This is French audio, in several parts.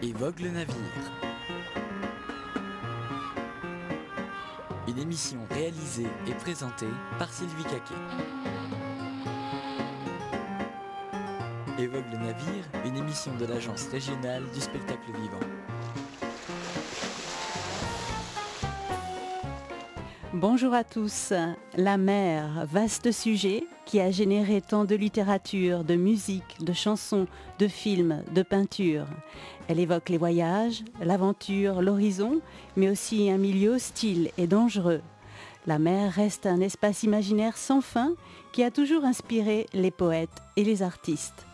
Évoque le navire. Une émission réalisée et présentée par Sylvie Caquet. Évoque le navire, une émission de l'Agence régionale du spectacle vivant. Bonjour à tous. La mer, vaste sujet qui a généré tant de littérature, de musique, de chansons, de films, de peintures. Elle évoque les voyages, l'aventure, l'horizon, mais aussi un milieu hostile et dangereux. La mer reste un espace imaginaire sans fin qui a toujours inspiré les poètes et les artistes.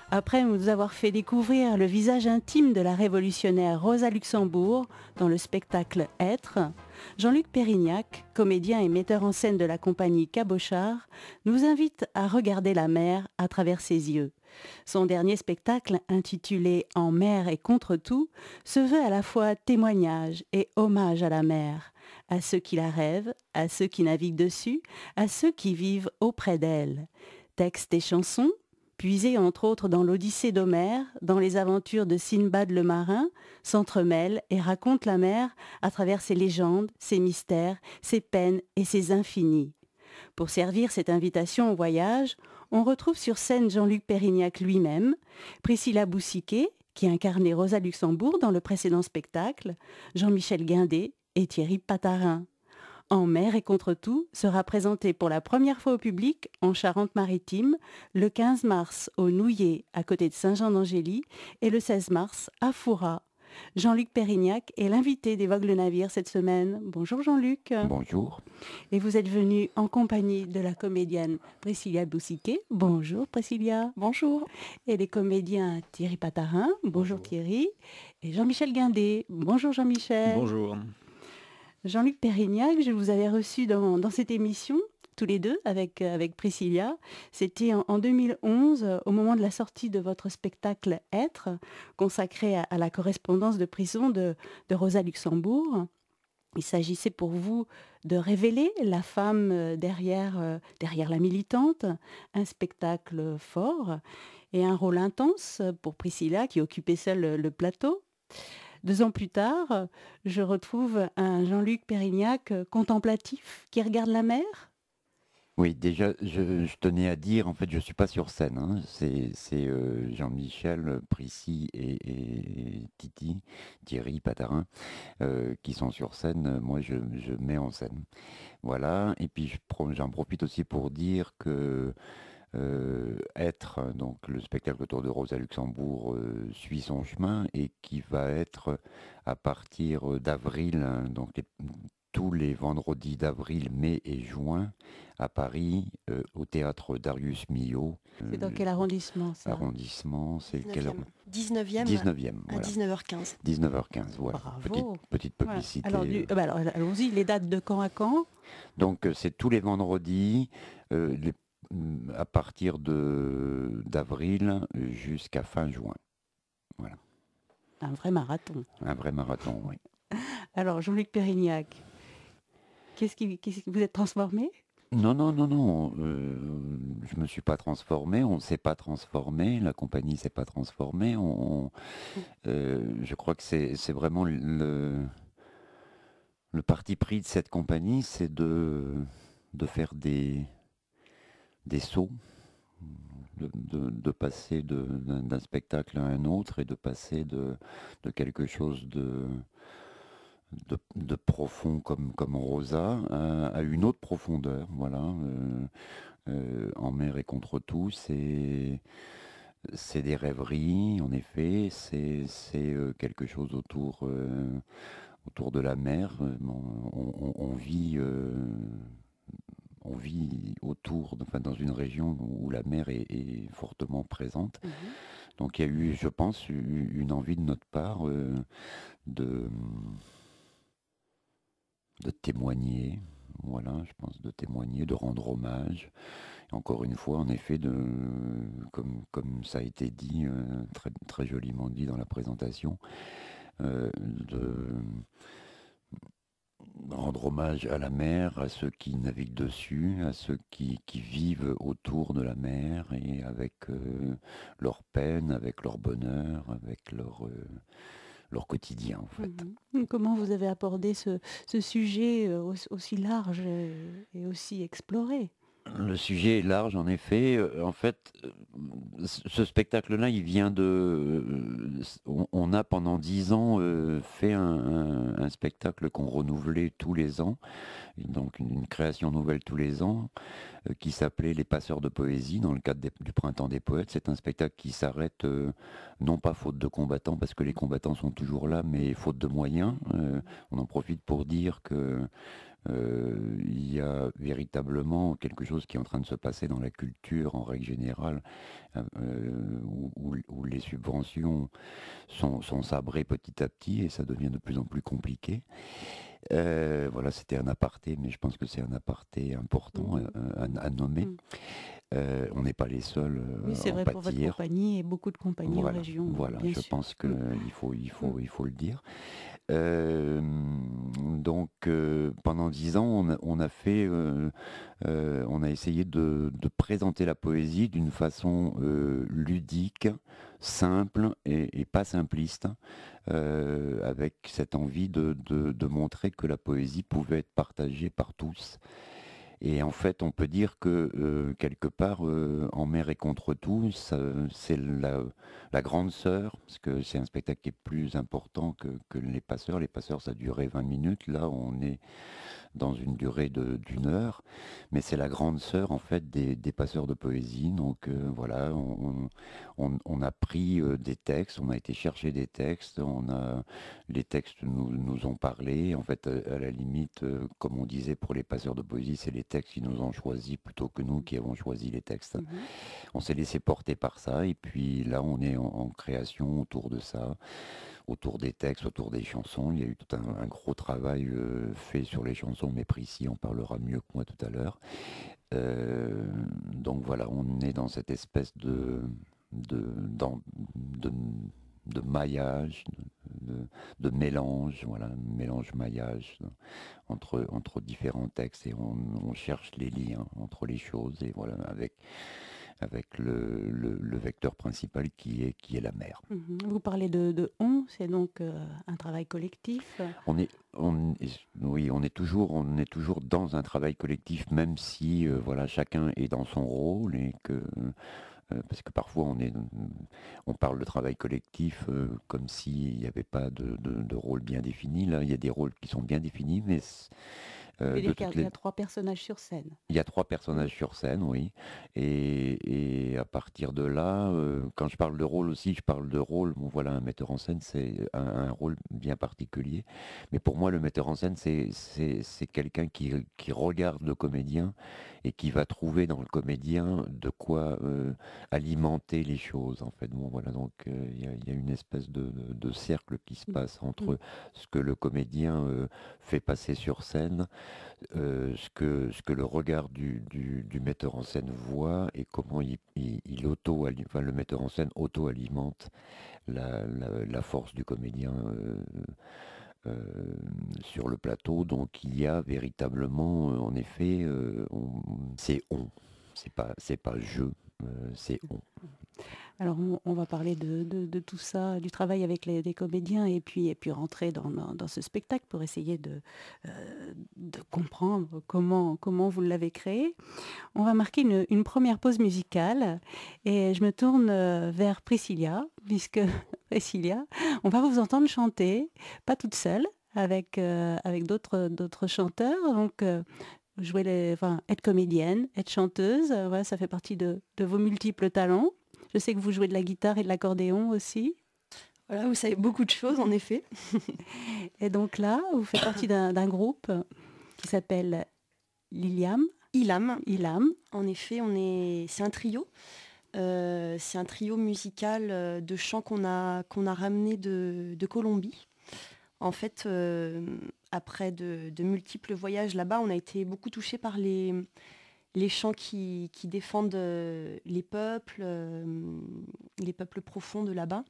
Après nous avoir fait découvrir le visage intime de la révolutionnaire Rosa Luxembourg dans le spectacle Être, Jean-Luc Pérignac, comédien et metteur en scène de la compagnie Cabochard, nous invite à regarder la mer à travers ses yeux. Son dernier spectacle, intitulé En mer et contre tout, se veut à la fois témoignage et hommage à la mer, à ceux qui la rêvent, à ceux qui naviguent dessus, à ceux qui vivent auprès d'elle. Textes et chansons, puisés entre autres dans l'Odyssée d'Homère, dans les aventures de Sinbad le marin, s'entremêlent et racontent la mer à travers ses légendes, ses mystères, ses peines et ses infinis. Pour servir cette invitation au voyage, on retrouve sur scène Jean-Luc Pérignac lui-même, Priscilla Boussiquet, qui incarnait Rosa Luxembourg dans le précédent spectacle, Jean-Michel Guindet et Thierry Patarin. En mer et contre tout sera présenté pour la première fois au public en Charente-Maritime le 15 mars au Nouillet à côté de Saint-Jean-d'Angély et le 16 mars à Fouras. Jean-Luc Pérignac est l'invité d'Évoque le navire cette semaine. Bonjour Jean-Luc. Bonjour. Et vous êtes venu en compagnie de la comédienne Priscilla Boussiquet. Bonjour Priscilla. Bonjour. Et les comédiens Thierry Patarin. Bonjour Thierry. Et Jean-Michel Guindet. Bonjour Jean-Michel. Bonjour. Jean-Luc Pérignac, je vous avais reçu dans cette émission, tous les deux, avec Priscilla. C'était en 2011, au moment de la sortie de votre spectacle Être, consacré à la correspondance de prison de Rosa Luxembourg. Il s'agissait pour vous de révéler la femme derrière la militante, un spectacle fort et un rôle intense pour Priscilla qui occupait seule le plateau. 2 ans plus tard, je retrouve un Jean-Luc Pérignac contemplatif qui regarde la mer. Oui, déjà, je tenais à dire, en fait, je ne suis pas sur scène. Hein. C'est Jean-Michel, Prissy et Titi, Thierry Patarin, qui sont sur scène. Moi, je mets en scène. Voilà. Et puis, j'en profite aussi pour dire que Être, donc le spectacle autour de Rosa Luxembourg, suit son chemin et qui va être à partir d'avril, donc tous les vendredis d'avril, mai et juin à Paris, au théâtre Darius Milhaud. C'est dans quel arrondissement ça ? Arrondissement, c'est quel 19e. 19e, à voilà. 19h15. 19h15, voilà. Bravo. Petite publicité. Alors, alors, allons-y, les dates de quand à quand ? Donc c'est tous les vendredis, à partir d'avril jusqu'à fin juin. Voilà. Un vrai marathon. Un vrai marathon, oui. Alors, Jean-Luc Pérignac, vous êtes transformé ? Non. Je me suis pas transformé, on ne s'est pas transformé, la compagnie s'est pas transformée. Je crois que c'est vraiment le parti pris de cette compagnie, c'est de faire des sauts, de passer d'un spectacle à un autre et de passer de quelque chose de profond comme Rosa à une autre profondeur. Voilà. En mer et contre tout, c'est des rêveries, en effet, c'est quelque chose autour de la mer. On vit autour, enfin, dans une région où la mer est fortement présente. Mmh. Donc il y a eu, je pense, une envie de notre part de témoigner, voilà, je pense, de témoigner, de rendre hommage. Et encore une fois, en effet, comme ça a été dit, très, très joliment dit dans la présentation, rendre hommage à la mer, à ceux qui naviguent dessus, à ceux qui vivent autour de la mer et avec leur peine, avec leur bonheur, avec leur quotidien en fait. Comment vous avez abordé ce sujet aussi large et aussi exploré? Le sujet est large, en effet. En fait, ce spectacle-là, il vient de... on a pendant 10 ans fait un spectacle qu'on renouvelait tous les ans, donc une création nouvelle tous les ans, qui s'appelait Les Passeurs de Poésie, dans le cadre du Printemps des Poètes. C'est un spectacle qui s'arrête, non pas faute de combattants, parce que les combattants sont toujours là, mais faute de moyens. On en profite pour dire que il y a véritablement quelque chose qui est en train de se passer dans la culture en règle générale, où les subventions sont sabrées petit à petit et ça devient de plus en plus compliqué. Voilà, c'était un aparté, mais je pense que c'est un aparté important à nommer. On n'est pas les seuls Oui, c'est à en vrai pour votre pâtir. compagnie et beaucoup de compagnies en région, Voilà, bien je sûr. pense qu'il il faut le dire. Donc pendant 10 ans, on a fait, on a essayé de présenter la poésie d'une façon ludique, simple et pas simpliste, avec cette envie de montrer que la poésie pouvait être partagée par tous. Et en fait, on peut dire que quelque part, En mer et contre tout, c'est la grande sœur, parce que c'est un spectacle qui est plus important que Les Passeurs. Les Passeurs, ça durait 20 minutes. Là, on est dans une durée d'une heure, mais c'est la grande sœur en fait des passeurs de poésie. Donc voilà, on a pris des textes, on a été chercher des textes, les textes nous ont parlé. En fait, à la limite, comme on disait pour les passeurs de poésie, c'est les textes qui nous ont choisis plutôt que nous qui avons choisi les textes. On s'est laissé porter par ça, et puis là, on est en création autour de ça, autour des textes, autour des chansons. Il y a eu tout un gros travail fait sur les chansons, mais Prissy en parlera mieux que moi tout à l'heure. Donc voilà, on est dans cette espèce de, de maillage, de mélange, voilà, mélange-maillage entre différents textes, et on cherche les liens entre les choses, et voilà, avec le vecteur principal qui est la mer. Vous parlez de on, c'est donc un travail collectif. Oui, on est toujours dans un travail collectif, même si voilà, chacun est dans son rôle et que parce que parfois on parle de travail collectif comme s'il n'y avait pas de rôle bien défini. Là, il y a des rôles qui sont bien définis, mais Vous voulez dire qu'il y a 3 personnages sur scène. il y a 3 personnages sur scène, oui. Et à partir de là, quand je parle de rôle aussi, je parle de rôle. Bon, voilà, un metteur en scène, c'est un rôle bien particulier. Mais pour moi, le metteur en scène, c'est quelqu'un qui regarde le comédien et qui va trouver dans le comédien de quoi alimenter les choses, en fait. Bon, voilà, donc il y a une espèce de cercle qui se passe entre ce que le comédien fait passer sur scène, ce que le regard du metteur en scène voit, et comment le metteur en scène auto-alimente la force du comédien euh, sur le plateau. Donc il y a véritablement, en effet, c'est c'est pas je, c'est on. Alors on va parler de tout ça, du travail avec des comédiens et puis rentrer dans ce spectacle pour essayer de comprendre comment vous l'avez créé. On va marquer une première pause musicale et je me tourne vers Priscilla, puisque Priscilla, on va vous entendre chanter, pas toute seule, avec d'autres chanteurs. Donc être comédienne, être chanteuse, voilà, ça fait partie de vos multiples talents. Je sais que vous jouez de la guitare et de l'accordéon aussi. Voilà, vous savez beaucoup de choses en effet. Et donc là, vous faites partie d'un groupe qui s'appelle Liliam. Ilam. Ilam. En effet, c'est un trio. C'est un trio musical de chants qu'on a ramené de Colombie. En fait, après de multiples voyages là-bas, on a été beaucoup touchés par les chants qui défendent les peuples profonds de là-bas.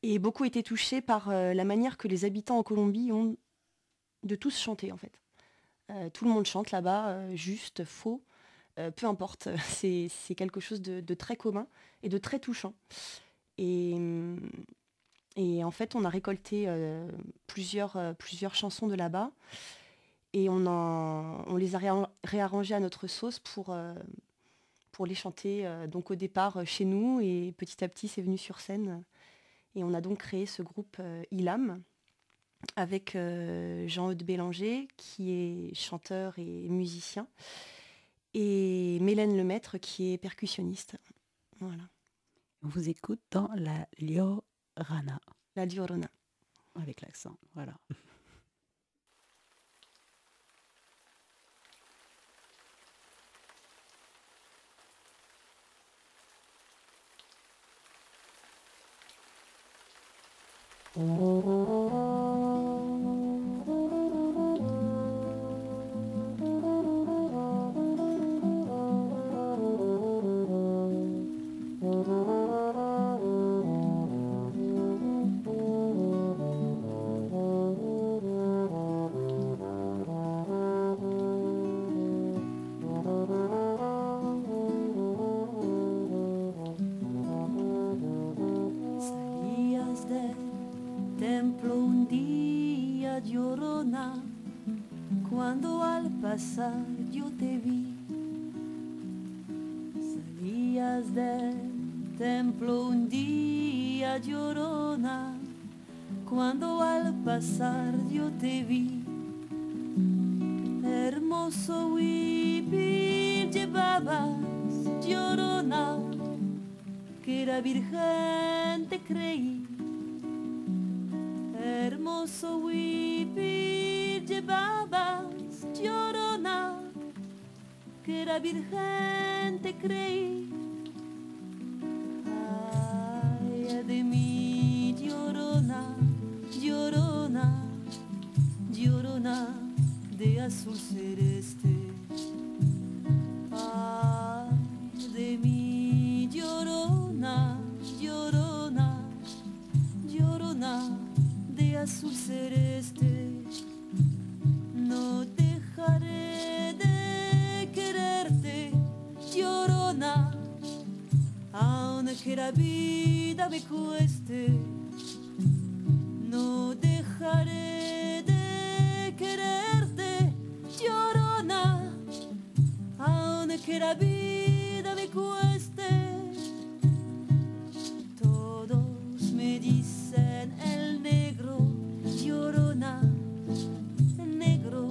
Et beaucoup été touchés par la manière que les habitants en Colombie ont de tous chanter en fait. Tout le monde chante là-bas, juste, faux, peu importe. C'est quelque chose de très commun et de très touchant. Et, et en fait, on a récolté plusieurs chansons de là-bas et on les a réarrangées à notre sauce pour les chanter donc au départ chez nous, et petit à petit c'est venu sur scène. Et on a donc créé ce groupe Ilam avec Jean-Eudes Bélanger qui est chanteur et musicien, et Mélène Lemaître qui est percussionniste. Voilà. On vous écoute dans la Llorona. La Llorona. Avec l'accent, voilà. Templo un día, Llorona, cuando al pasar yo te vi. Salías del templo un día, Llorona, cuando al pasar yo te vi. Hermoso huipil llevabas, Llorona, que era virgen te creí. Hermoso huipil llevabas, Llorona, que era virgen te creí. Ay, de mí, Llorona, Llorona, Llorona de azul celeste. Ay, de mí, Llorona, Llorona, Llorona de azul celeste. No dejaré de quererte, Llorona, aunque la vida me cueste. No dejaré de quererte, Llorona, aunque la vida me cueste. Todos me dicen el negro, Llorona, negro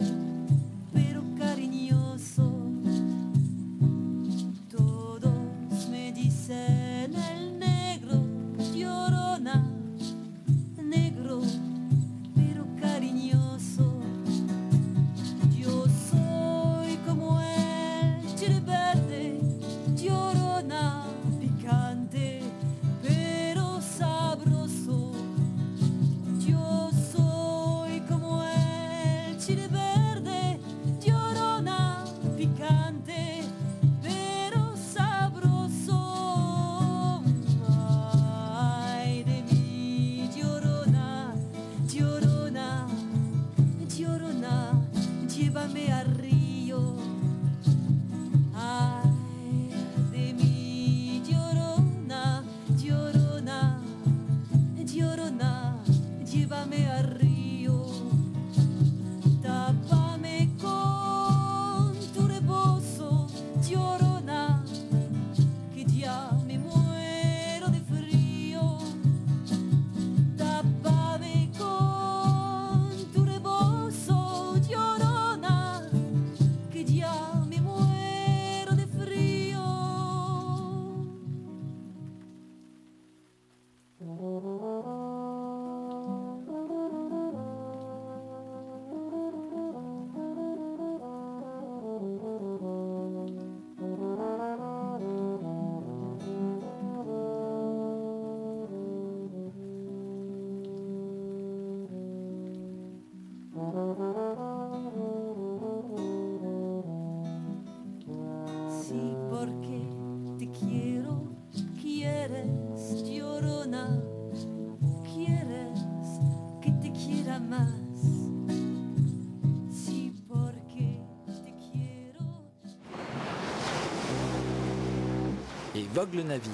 pero cariñoso. Todos me dicen el negro, Llorona, negro pero cariñoso. Yo soy como el chile verde, et vogue le navire.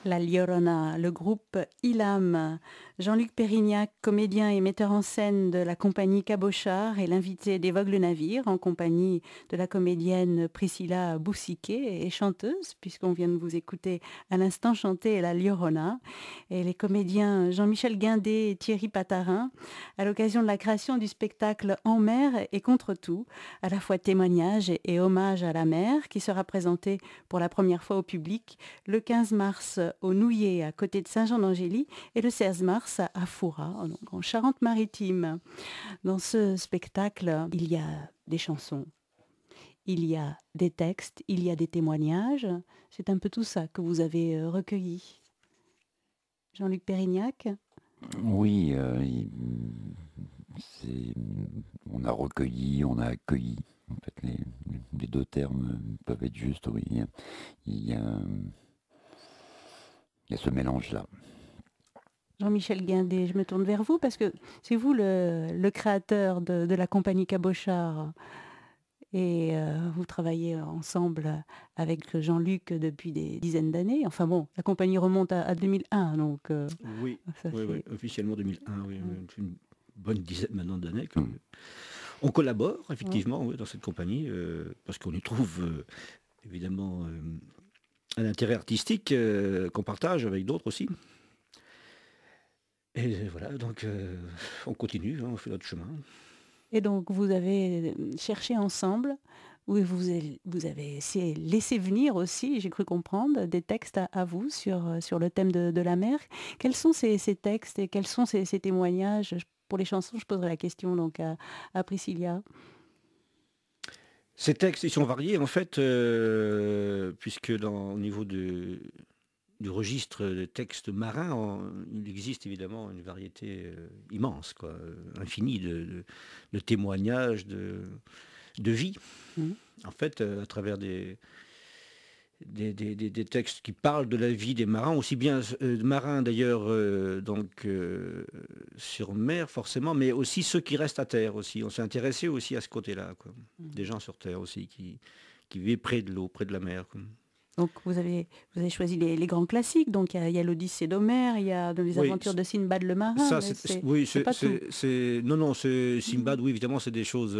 La Llorona, le groupe Ilam. Jean-Luc Pérignac, comédien et metteur en scène de la compagnie Cabochard, est l'invité d'Évoque le navire en compagnie de la comédienne Priscilla Boussiquet et chanteuse, puisqu'on vient de vous écouter à l'instant chanter La Llorona, et les comédiens Jean-Michel Guindet et Thierry Patarin, à l'occasion de la création du spectacle En mer et contre tout, à la fois témoignage et hommage à la mer, qui sera présenté pour la première fois au public le 15 mars au Nouillet, à côté de Saint-Jean-d'Angély, et le 16 mars à Fouras, donc en Charente-Maritime. Dans ce spectacle, il y a des chansons, il y a des textes, il y a des témoignages. C'est un peu tout ça que vous avez recueilli. Jean-Luc Pérignac? Oui, on a recueilli, on a accueilli. En fait, les deux termes peuvent être justes, oui. Il y a ce mélange-là. Jean-Michel Guindet, je me tourne vers vous parce que c'est vous le créateur de la compagnie Cabochard et vous travaillez ensemble avec Jean-Luc depuis des dizaines d'années. Enfin bon, la compagnie remonte à 2001, donc... oui, officiellement 2001, oui, une bonne dizaine maintenant d'années. On collabore effectivement dans cette compagnie parce qu'on y trouve évidemment un intérêt artistique qu'on partage avec d'autres aussi. Et voilà, donc on continue, on fait notre chemin. Et donc vous avez cherché ensemble, vous avez laissé venir aussi, j'ai cru comprendre, des textes à vous sur le thème de la mer. Quels sont ces textes et quels sont ces témoignages? Pour les chansons, je poserai la question donc à Priscilla. Ces textes, ils sont variés en fait, puisque au niveau du registre des textes marins, il existe évidemment une variété immense, infinie de témoignages, de vie. En fait, à travers des textes qui parlent de la vie des marins, aussi bien marins d'ailleurs sur mer forcément, mais aussi ceux qui restent à terre aussi. On s'est intéressé aussi à ce côté-là, des gens sur terre aussi qui vivaient près de l'eau, près de la mer. Donc vous avez choisi les grands classiques, donc il y a l'Odyssée d'Homère, il y a les aventures de Sinbad le marin. Ça, c'est pas tout. Non, c'est Sinbad, oui, évidemment, c'est des choses,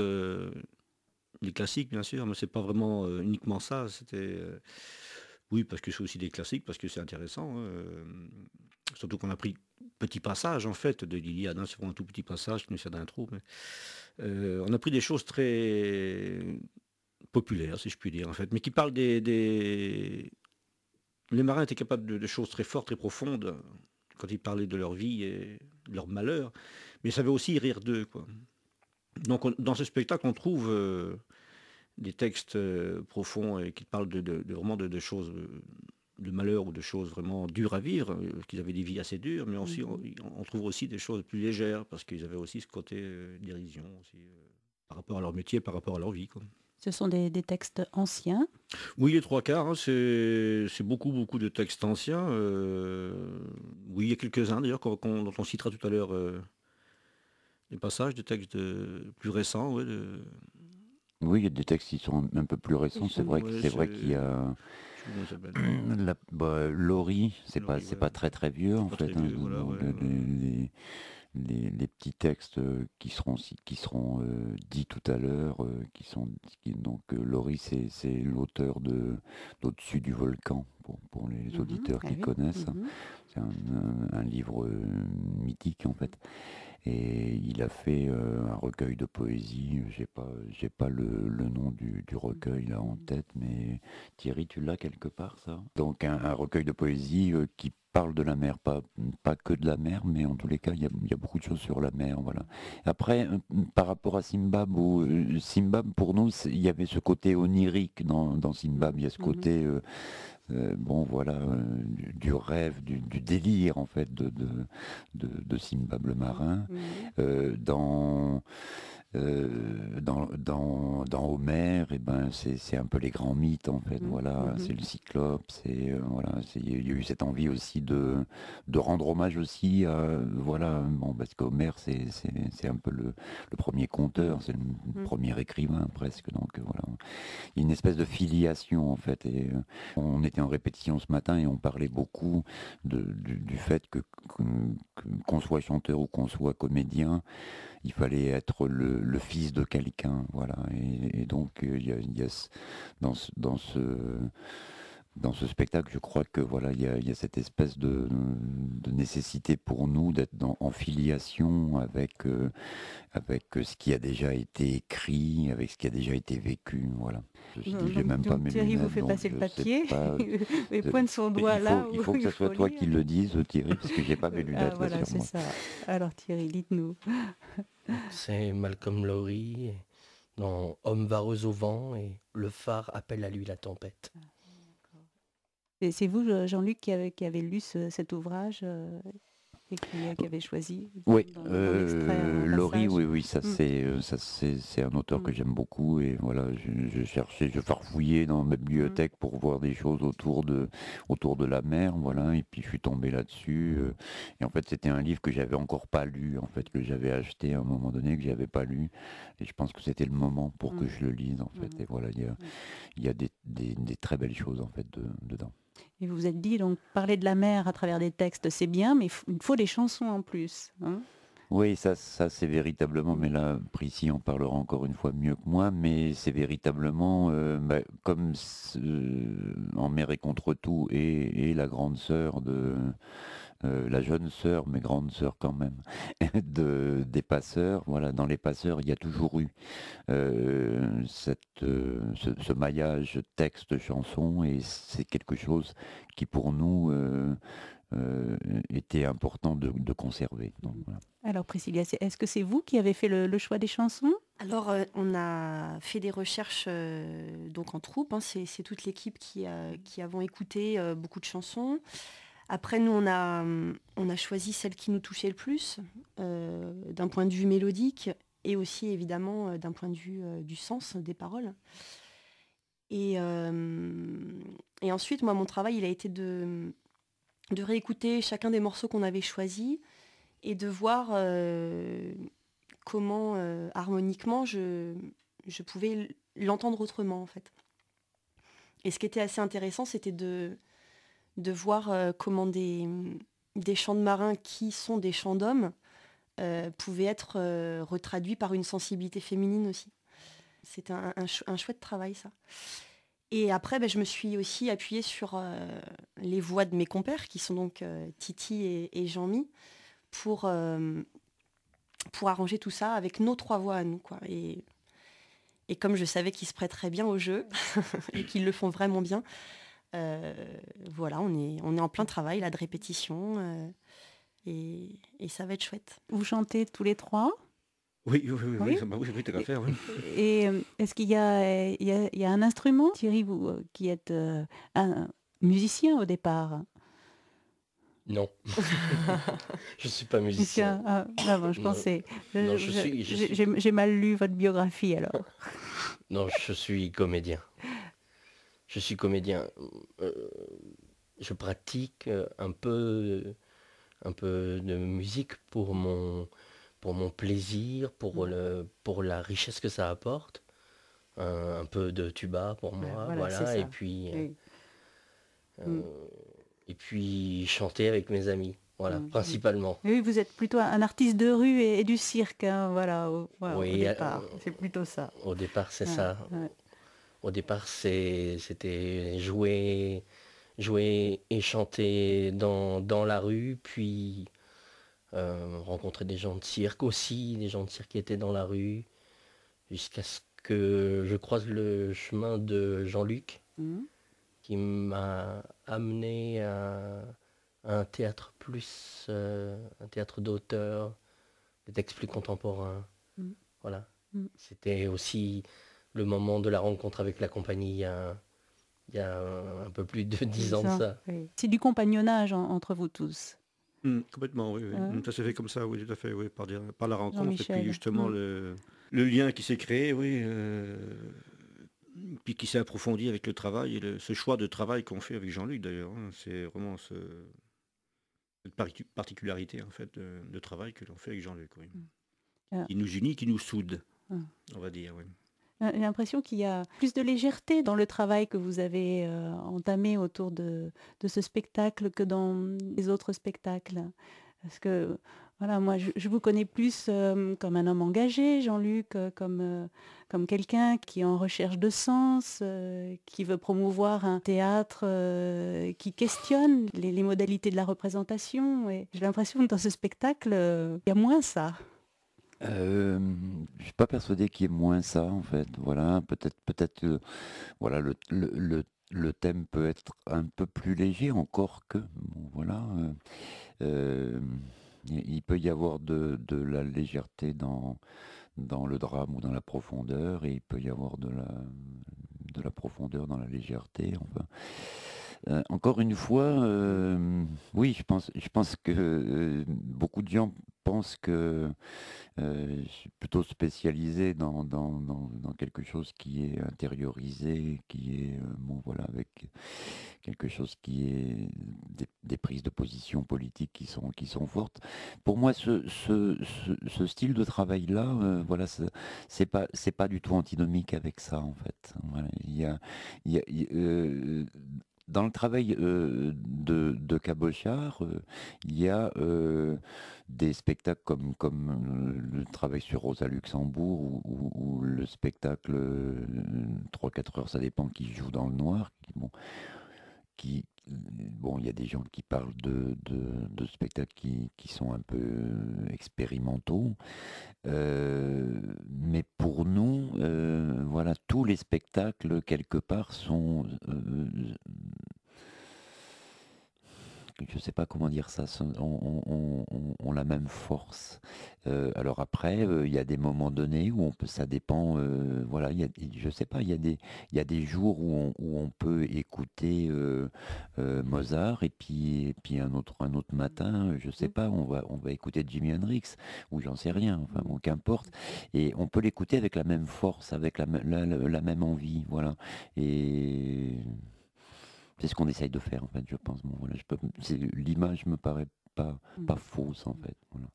les classiques bien sûr, mais c'est pas vraiment uniquement ça. C'était, oui, parce que c'est aussi des classiques, parce que c'est intéressant. Surtout qu'on a pris petit passage en fait de l'Iliade, c'est vraiment un tout petit passage qui nous sert d'intro, mais on a pris des choses très populaire, si je puis dire, en fait, mais qui parle Les marins étaient capables de choses très fortes, très profondes, quand ils parlaient de leur vie et de leur malheur, mais ils savaient aussi rire d'eux, Donc, dans ce spectacle, on trouve des textes profonds et qui parlent vraiment de choses, de malheur ou de choses vraiment dures à vivre, qu'ils avaient des vies assez dures, mais aussi, on trouve aussi des choses plus légères, parce qu'ils avaient aussi ce côté dérision, aussi, par rapport à leur métier, par rapport à leur vie, Ce sont des textes anciens. Oui, les trois quarts, c'est beaucoup de textes anciens. Oui, il y a quelques-uns d'ailleurs dont on citera tout à l'heure des passages de textes plus récents. Oui, il y a des textes qui sont un peu plus récents. C'est vrai qu'il y a Laurie, c'est pas très vieux en fait. Les petits textes qui seront dits tout à l'heure, Laurie, c'est l'auteur d'Au-dessus du volcan, pour les auditeurs qui connaissent. C'est un livre mythique en fait. Et il a fait un recueil de poésie, j'ai pas le nom du recueil là en tête, mais Thierry, tu l'as quelque part ça? Donc un recueil de poésie qui parle de la mer, pas que de la mer, mais en tous les cas, il y a beaucoup de choses sur la mer, voilà. Après, par rapport à Simbab, Simbab pour nous, il y avait ce côté onirique dans Simbab, il y a ce côté, du rêve, du délire en fait de Simbab le marin. Dans Dans Homère, et ben c'est un peu les grands mythes en fait. Voilà, c'est le Cyclope, voilà, il y a eu cette envie aussi de rendre hommage aussi à voilà, bon parce qu'Homère c'est un peu le premier conteur, c'est le premier écrivain presque. Donc voilà, il y a une espèce de filiation en fait. Et on était en répétition ce matin et on parlait beaucoup du fait qu'on soit chanteur ou qu'on soit comédien, il fallait être le fils de quelqu'un, voilà. Et donc il y a dans ce spectacle, je crois que voilà, il y a cette espèce de nécessité pour nous d'être en filiation avec ce qui a déjà été écrit, avec ce qui a déjà été vécu, voilà. Ceci dit, j'ai même pas mes Thierry vous lunettes, fait donc passer le je papier sais pas. et pointe son doigt là. Il faut que ce soit toi qui le dise, Thierry, parce que j'ai pas mes lunettes Voilà, là sur c'est moi. ça. Alors Thierry, dites-nous. C'est Malcolm Lowry dans Homme vareuse au vent et le phare appelle à lui la tempête. Et c'est vous, Jean-Luc, qui avez lu cet ouvrage et qui avez choisi Oui, dans l'extrait, un Laurie, passage. oui, ça c'est un auteur que j'aime beaucoup et voilà, je farfouillais dans ma bibliothèque pour voir des choses autour de la mer, voilà, et puis je suis tombé là-dessus et en fait c'était un livre que j'avais encore pas lu, en fait, que j'avais acheté à un moment donné que j'avais pas lu et je pense que c'était le moment pour que je le lise en fait et voilà, il y a des très belles choses en fait dedans. Et vous vous êtes dit, donc, parler de la mer à travers des textes, c'est bien, mais il faut des chansons en plus. Hein. Oui, ça c'est véritablement, mais là, Prissy en parlera encore une fois mieux que moi, mais c'est véritablement, comme en Mer et contre tout, et la grande sœur la jeune sœur, mais grande sœur quand même, des passeurs. Voilà, dans les passeurs, il y a toujours eu ce maillage texte-chanson, et c'est quelque chose qui pour nous était important de conserver. Donc, voilà. Alors Priscilla, est-ce que c'est vous qui avez fait le choix des chansons ? Alors, on a fait des recherches donc en troupe, hein, c'est toute l'équipe qui avons écouté beaucoup de chansons. Après, nous, on a choisi celle qui nous touchait le plus, d'un point de vue mélodique, et aussi, évidemment, d'un point de vue du sens des paroles. Et ensuite, moi, mon travail, il a été de réécouter chacun des morceaux qu'on avait choisis, et de voir comment, harmoniquement, je pouvais l'entendre autrement, en fait. Et ce qui était assez intéressant, c'était de voir comment des chants de marins qui sont des chants d'hommes pouvaient être retraduits par une sensibilité féminine aussi. C'était un chouette travail, ça. Et après, je me suis aussi appuyée sur les voix de mes compères, qui sont donc Titi et Jean-Mi, pour arranger tout ça avec nos 3 voix à nous, quoi. Et comme je savais qu'ils se prêteraient bien au jeu, et qu'ils le font vraiment bien, voilà, on est en plein travail là de répétition et ça va être chouette. Vous chantez tous les 3 ? Oui, Oui. oui, tout à fait, oui. Et est-ce qu'il y a un instrument ? Thierry, vous qui êtes un musicien au départ. Non, je suis pas musicien. Je pensais. Non, J'ai mal lu votre biographie alors. Non, je suis comédien. Je suis comédien. Je pratique un peu de musique pour mon plaisir, pour la richesse que ça apporte. Un peu de tuba pour moi, voilà. Et puis oui. Et puis chanter avec mes amis, voilà, principalement. Oui, vous êtes plutôt un artiste de rue et du cirque, hein, voilà, au départ. C'est plutôt ça. Au départ, c'est ça. Ouais. Au départ, c'était jouer et chanter dans la rue, puis rencontrer des gens de cirque aussi, des gens de cirque qui étaient dans la rue, jusqu'à ce que je croise le chemin de Jean-Luc, qui m'a amené à un théâtre plus, un théâtre d'auteur, des textes plus contemporains. Voilà. C'était aussi le moment de la rencontre avec la compagnie il y a un peu plus de 10 ans de ça. Oui. C'est du compagnonnage entre vous tous. Complètement, oui. Ça s'est fait comme ça, oui, tout à fait, oui, par la rencontre. Et puis justement, le lien qui s'est créé, oui, puis qui s'est approfondi avec le travail, et ce choix de travail qu'on fait avec Jean-Luc d'ailleurs, hein. C'est vraiment cette particularité en fait de travail que l'on fait avec Jean-Luc, oui. Ah. Qui nous unit, qui nous soude, Ah. on va dire, oui. J'ai l'impression qu'il y a plus de légèreté dans le travail que vous avez entamé autour de ce spectacle que dans les autres spectacles. Parce que, voilà, moi, je vous connais plus comme un homme engagé, Jean-Luc, comme quelqu'un qui est en recherche de sens, qui veut promouvoir un théâtre qui questionne les modalités de la représentation. Et j'ai l'impression que dans ce spectacle, il y a moins ça. Je suis pas persuadé qu'il y ait moins ça en fait. Voilà, peut-être voilà le thème peut être un peu plus léger encore que bon, voilà. Il peut y avoir de la légèreté dans le drame ou dans la profondeur, et il peut y avoir de la profondeur dans la légèreté. Enfin. Encore une fois, oui, je pense que beaucoup de gens pensent que je suis plutôt spécialisé dans quelque chose qui est intériorisé, qui est bon voilà, avec quelque chose qui est des prises de position politiques qui sont fortes. Pour moi, ce style de travail là, voilà, c'est pas du tout antinomique avec ça en fait. Voilà, dans le travail de Cabochard, il y a des spectacles comme le travail sur Rosa Luxembourg ou le spectacle 3-4 heures, ça dépend qui joue dans le noir. Bon, il y a des gens qui parlent de spectacles qui sont un peu expérimentaux. Mais pour nous, voilà, tous les spectacles, quelque part, sont... je ne sais pas comment dire ça, ont la même force. Alors après, il y a des moments donnés où ça dépend, voilà, je sais pas, il y a des jours où on peut écouter Mozart, et puis un autre matin, je sais pas, on va écouter Jimi Hendrix, ou j'en sais rien, enfin bon, qu'importe, et on peut l'écouter avec la même force, avec la même envie, voilà, et... c'est ce qu'on essaye de faire en fait, je pense. Bon, voilà, l'image me paraît pas fausse en fait. Voilà.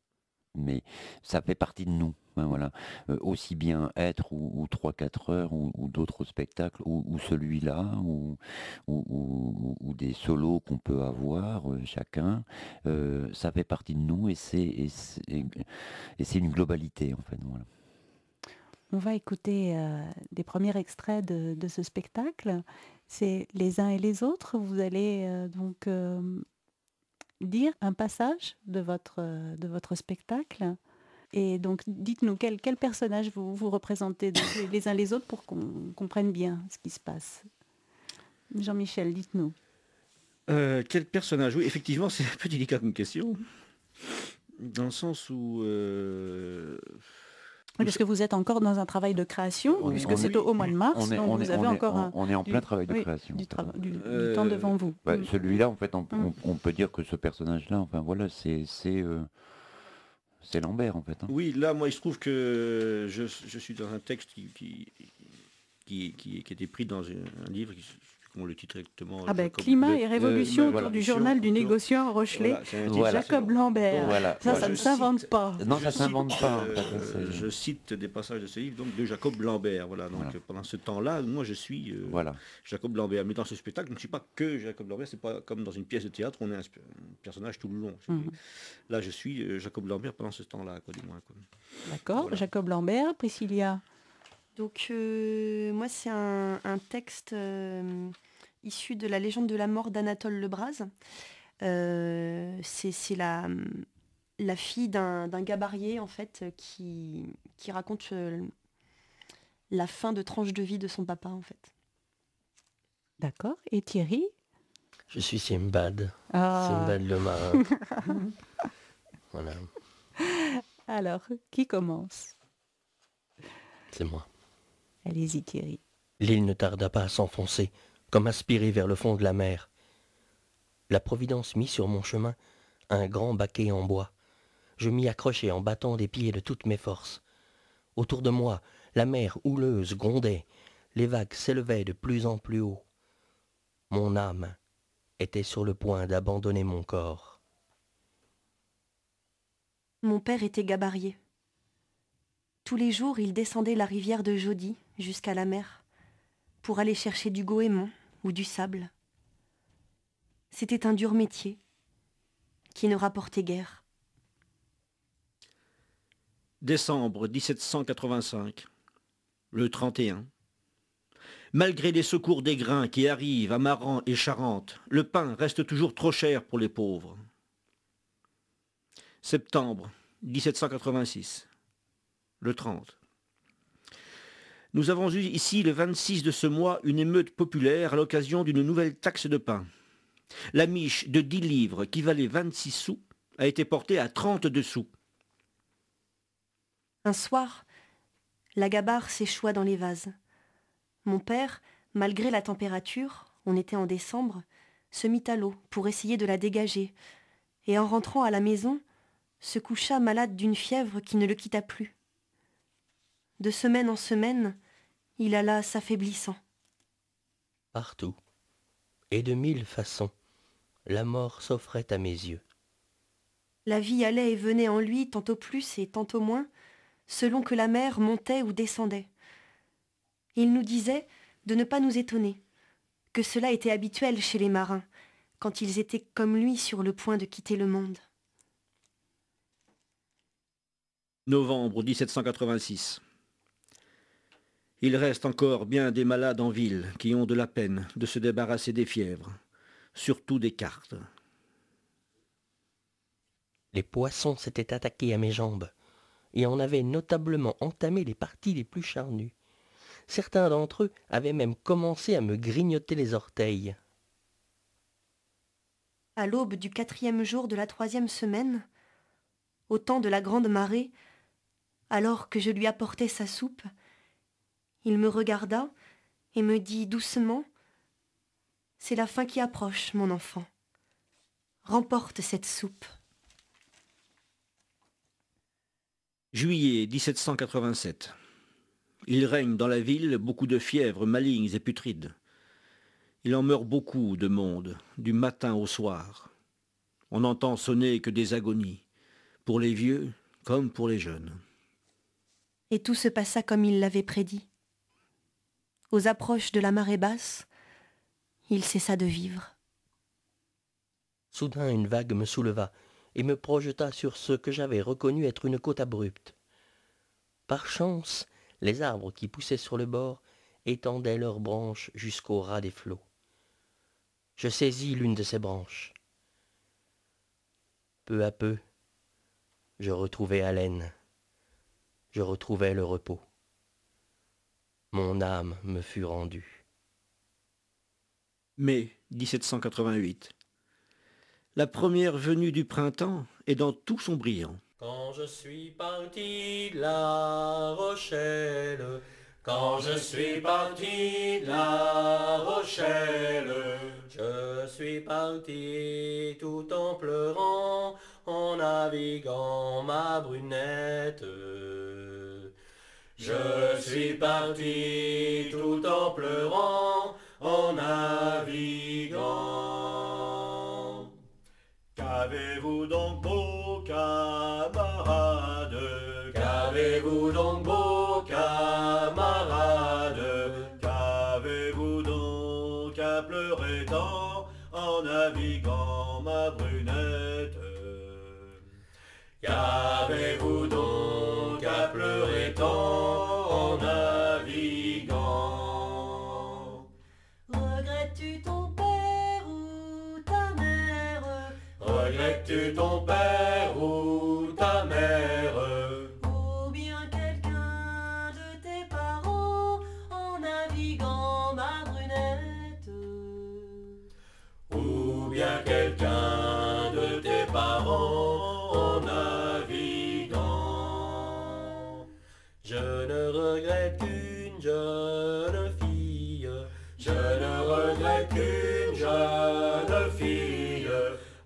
Mais ça fait partie de nous. Hein, voilà. Aussi bien Être ou 3-4 heures ou d'autres spectacles ou celui-là ou des solos qu'on peut avoir chacun. Ça fait partie de nous, et c'est une globalité en fait. Voilà. On va écouter des premiers extraits de ce spectacle. C'est Les uns et les autres. Vous allez donc dire un passage de votre spectacle. Et donc, dites-nous quel personnage vous représentez les uns les autres pour qu'on comprenne bien ce qui se passe. Jean-Michel, dites-nous. Quel personnage? Oui, effectivement, c'est un peu délicat comme question. Dans le sens où... Parce que vous êtes encore dans un travail de création, puisque c'est au mois de mars, donc vous avez encore on est en plein travail de création. Du temps devant vous. Ouais, celui-là, en fait, on peut dire que ce personnage-là, enfin voilà, c'est Lambert, en fait. Hein. Oui, là, moi, il se trouve que je suis dans un texte qui était pris dans un livre, comment le titre exactement, Climat et révolution autour du journal du négociant Rochelet, Jacob Lambert. Voilà, ça ne s'invente pas. Non, ça ne s'invente pas. Je cite des passages de ce livre, donc de Jacob Lambert. Voilà, donc pendant ce temps-là, moi, je suis Jacob Lambert. Mais dans ce spectacle, je ne suis pas que Jacob Lambert. C'est pas comme dans une pièce de théâtre, on est un personnage tout le long. Là, je suis Jacob Lambert pendant ce temps-là, quoi, du moins. Quoi. D'accord, voilà. Jacob Lambert, Priscilla. Donc, moi, c'est un texte issu de la légende de la mort d'Anatole Lebras. C'est la fille d'un gabarier, en fait, qui raconte la fin de tranche de vie de son papa, en fait. D'accord. Et Thierry? Je suis Simbad. Simbad le marin. Voilà. Alors, qui commence? C'est moi. Allez-y, Thierry. L'île ne tarda pas à s'enfoncer, comme aspirée vers le fond de la mer. La Providence mit sur mon chemin un grand baquet en bois. Je m'y accrochai en battant des pieds de toutes mes forces. Autour de moi, la mer houleuse grondait, les vagues s'élevaient de plus en plus haut. Mon âme était sur le point d'abandonner mon corps. Mon père était gabarier. Tous les jours, il descendait la rivière de Jaudy jusqu'à la mer pour aller chercher du goémon ou du sable. C'était un dur métier qui ne rapportait guère. Décembre 1785, le 31. Malgré les secours des grains qui arrivent à Maran et Charente, le pain reste toujours trop cher pour les pauvres. Septembre 1786, le 30. Nous avons eu ici le 26 de ce mois une émeute populaire à l'occasion d'une nouvelle taxe de pain. La miche de 10 livres qui valait 26 sous a été portée à 32 sous. Un soir, la gabarre s'échoua dans les vases. Mon père, malgré la température, on était en décembre, se mit à l'eau pour essayer de la dégager, et en rentrant à la maison, se coucha malade d'une fièvre qui ne le quitta plus. De semaine en semaine, il alla s'affaiblissant. Partout, et de 1000 façons, la mort s'offrait à mes yeux. La vie allait et venait en lui tantôt plus et tantôt moins, selon que la mer montait ou descendait. Il nous disait de ne pas nous étonner, que cela était habituel chez les marins, quand ils étaient comme lui sur le point de quitter le monde. Novembre 1786. Il reste encore bien des malades en ville qui ont de la peine de se débarrasser des fièvres, surtout des cartes. Les poissons s'étaient attaqués à mes jambes et en avaient notablement entamé les parties les plus charnues. Certains d'entre eux avaient même commencé à me grignoter les orteils. À l'aube du 4e jour de la 3e semaine, au temps de la grande marée, alors que je lui apportais sa soupe, il me regarda et me dit doucement « C'est la fin qui approche, mon enfant. Remporte cette soupe. » Juillet 1787. Il règne dans la ville beaucoup de fièvres malignes et putrides. Il en meurt beaucoup de monde, du matin au soir. On n'entend sonner que des agonies, pour les vieux comme pour les jeunes. Et tout se passa comme il l'avait prédit. Aux approches de la marée basse, il cessa de vivre. Soudain une vague me souleva et me projeta sur ce que j'avais reconnu être une côte abrupte. Par chance, les arbres qui poussaient sur le bord étendaient leurs branches jusqu'au ras des flots. Je saisis l'une de ces branches. Peu à peu, je retrouvai haleine. Je retrouvai le repos. Mon âme me fut rendue. Mai 1788. La première venue du printemps est dans tout son brillant. Quand je suis parti de La Rochelle, quand je suis parti de La Rochelle, je suis parti tout en pleurant, en naviguant ma brunette. Je suis parti tout en pleurant, en naviguant. Qu'avez-vous donc beau camarade? Qu'avez-vous donc beau camarade? Qu'avez-vous donc à pleurer tant en naviguant ma brunette? Qu'avez-vous donc à pleurer tant en naviguant? Regrettes-tu ton père ou ta mère? Regrettes-tu ton père ou ta mère? Ou bien quelqu'un de tes parents en naviguant ma brunette? Ou bien quelqu'un de tes parents en naviguant? Je ne regrette qu'une jeune fille, je ne regrette qu'une jeune fille,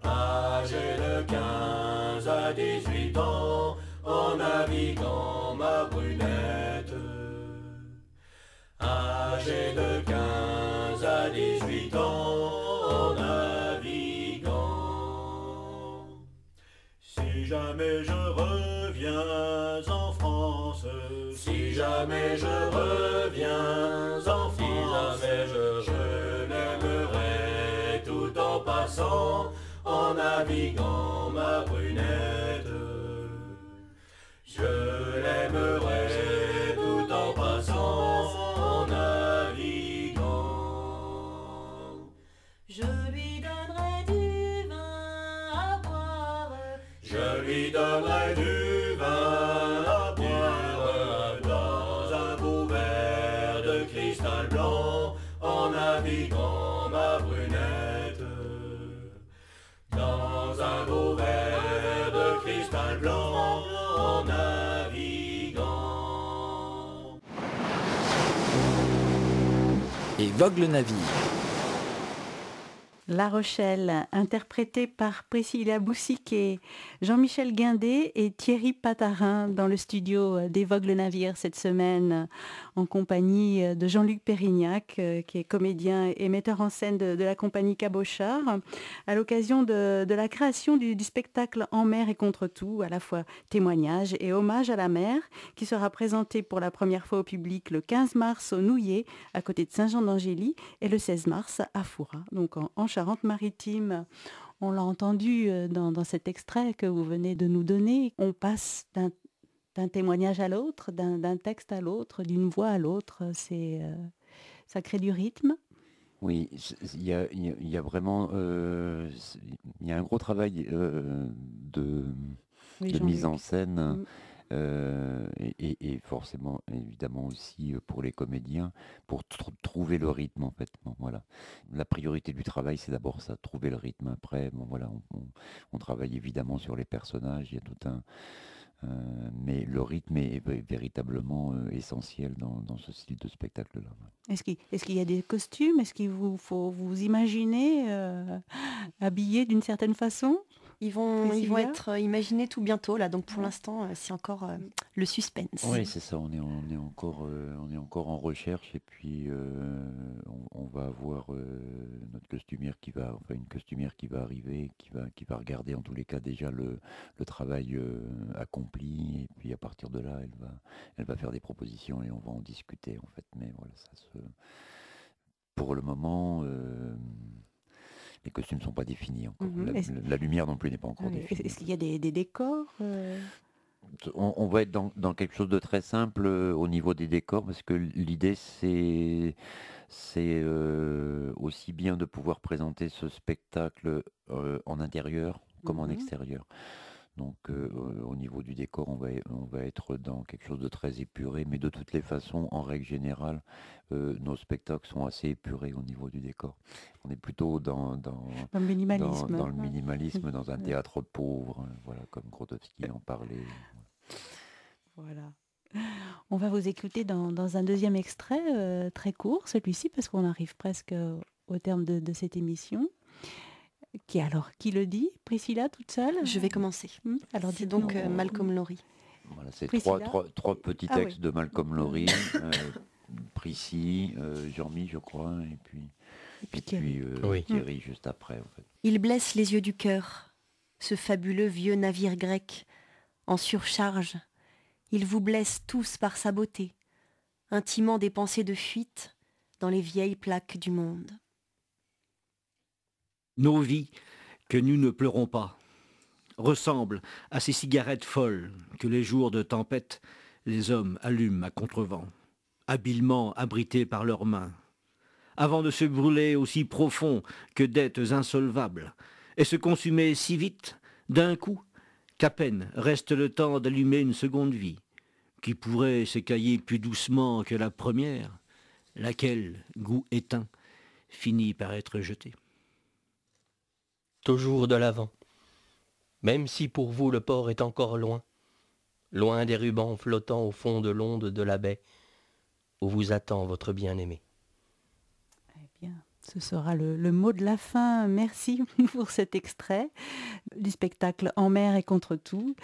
âgée de 15 à 18 ans, en naviguant ma brunette. habitant, en naviguant. Si jamais je reviens en France, si jamais je reviens en France, si jamais je l'aimerai tout en passant, en naviguant ma brunette. Je l'aimerai tout en passant, en naviguant. Je lui donnerai du vin à boire, je lui donnerai du vin à boire, dans un beau verre de cristal blanc, en naviguant ma brunette. Dans un beau verre de cristal blanc, en naviguant. Et vogue le navire. La Rochelle, interprétée par Priscilla Boussiquet, Jean-Michel Guindet et Thierry Patarin dans le studio des Vogue le Navire cette semaine, en compagnie de Jean-Luc Pérignac, qui est comédien et metteur en scène de la compagnie Cabochard, à l'occasion de la création du spectacle En mer et contre tout, à la fois témoignage et hommage à la mer, qui sera présenté pour la première fois au public le 15 mars au Nouillet, à côté de Saint-Jean-d'Angély, et le 16 mars à Fouras, donc en Charente-Maritime. On l'a entendu dans cet extrait que vous venez de nous donner. On passe d'un témoignage à l'autre, d'un texte à l'autre, d'une voix à l'autre. Ça crée du rythme. Oui, il y a vraiment il y a un gros travail de Oui, mise en Jean-Luc. scène et forcément évidemment aussi pour les comédiens pour trouver le rythme en fait. Bon, voilà. La priorité du travail c'est d'abord ça, trouver le rythme. Après, bon voilà, on travaille évidemment sur les personnages, il y a tout un mais le rythme est véritablement essentiel dans ce style de spectacle-là. Est-ce qu'il y a des costumes? Est-ce qu'il faut vous imaginer habillé d'une certaine façon? Ils vont Priscilla être imaginés tout bientôt, là. Donc pour l'instant, c'est encore le suspense. Oui, c'est ça. On est encore en recherche et puis on va avoir notre costumière une costumière qui va arriver, qui va regarder en tous les cas déjà le travail accompli et puis à partir de là, elle va faire des propositions et on va en discuter en fait. Mais voilà, pour le moment. Les costumes ne sont pas définis encore. La lumière non plus n'est pas encore définie. Est-ce qu'il y a des décors On va être dans quelque chose de très simple au niveau des décors parce que l'idée c'est aussi bien de pouvoir présenter ce spectacle en intérieur comme en extérieur. Donc au niveau du décor, on va être dans quelque chose de très épuré, mais de toutes les façons, en règle générale, nos spectacles sont assez épurés au niveau du décor. On est plutôt dans le minimalisme. Dans le minimalisme, dans un théâtre pauvre, voilà, comme Grotowski en parlait. Voilà. On va vous écouter dans un deuxième extrait, très court, celui-ci, parce qu'on arrive presque au terme de cette émission. Qui le dit? Priscilla, toute seule? Je vais commencer. Alors, c'est donc Malcolm Lowry. Voilà, c'est trois petits textes de Malcolm Lowry, Prissy, Jean-Mi, je crois, et puis Thierry juste après. En fait. Il blesse les yeux du cœur, ce fabuleux vieux navire grec, en surcharge. Il vous blesse tous par sa beauté, intimant des pensées de fuite dans les vieilles plaques du monde. Nos vies, que nous ne pleurons pas, ressemblent à ces cigarettes folles que les jours de tempête, les hommes allument à contrevent, habilement abrités par leurs mains, avant de se brûler aussi profond que dettes insolvables, et se consumer si vite, d'un coup, qu'à peine reste le temps d'allumer une seconde vie, qui pourrait s'écailler plus doucement que la première, laquelle, goût éteint, finit par être jetée. Toujours de l'avant, même si pour vous le port est encore loin, loin des rubans flottant au fond de l'onde de la baie, où vous attend votre bien-aimé. Eh bien, Ce sera le mot de la fin. Merci pour cet extrait du spectacle En mer et contre tout.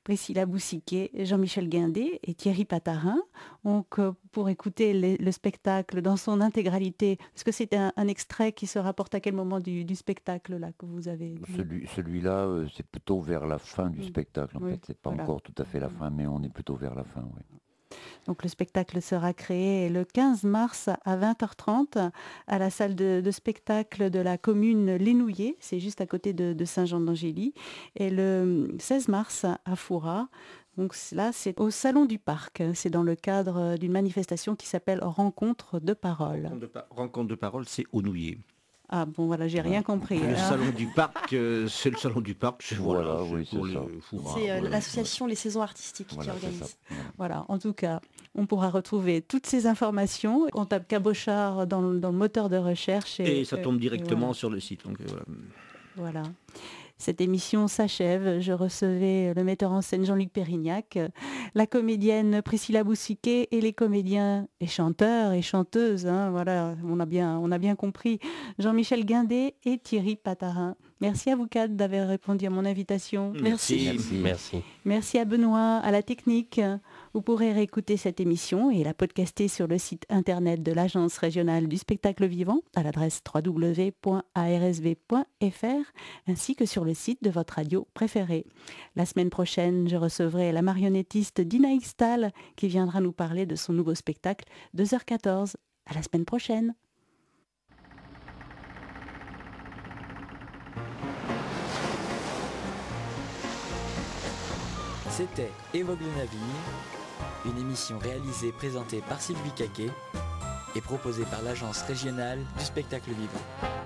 Priscilla Boussiquet, Jean-Michel Guindé et Thierry Patarin. Donc, pour écouter le spectacle dans son intégralité, est-ce que c'est un extrait qui se rapporte à quel moment du spectacle là, que vous avez vu? Celui-là, c'est plutôt vers la fin du spectacle. En Oui, fait, c'est pas voilà. encore tout à fait la fin, mais on est plutôt vers la fin. Oui. Donc le spectacle sera créé le 15 mars à 20h30 à la salle de spectacle de la commune Lénouillé, c'est juste à côté de Saint-Jean-d'Angély, et le 16 mars à Fouras. Donc là, c'est au Salon du Parc. C'est dans le cadre d'une manifestation qui s'appelle Rencontre de parole. Rencontre de parole, c'est au Nouillet. Ah bon, voilà, j'ai rien compris. Le salon du parc, c'est le salon du parc. Voilà, oui, pour c'est les ça. Fouras, C'est voilà. l'association Les Saisons Artistiques Voilà, qui c'est organise. ça. Voilà. Voilà, en tout cas, on pourra retrouver toutes ces informations. On tape Cabochard dans le moteur de recherche. Et ça tombe directement voilà. sur le site. Donc, voilà. Voilà. Cette émission s'achève. Je recevais le metteur en scène Jean-Luc Pérignac, la comédienne Priscilla Boussiquet et les comédiens et chanteurs et chanteuses. Hein, voilà, on a bien compris. Jean-Michel Guindé et Thierry Patarin. Merci à vous quatre d'avoir répondu à mon invitation. Merci. Merci. Merci à Benoît, à la technique. Vous pourrez réécouter cette émission et la podcaster sur le site internet de l'Agence régionale du spectacle vivant à l'adresse www.arsv.fr ainsi que sur le site de votre radio préférée. La semaine prochaine, je recevrai la marionnettiste Dina Ixtal qui viendra nous parler de son nouveau spectacle 2h14. À la semaine prochaine. C'était Évoque le navire, une émission réalisée et présentée par Sylvie Caquet et proposée par l'Agence régionale du spectacle vivant.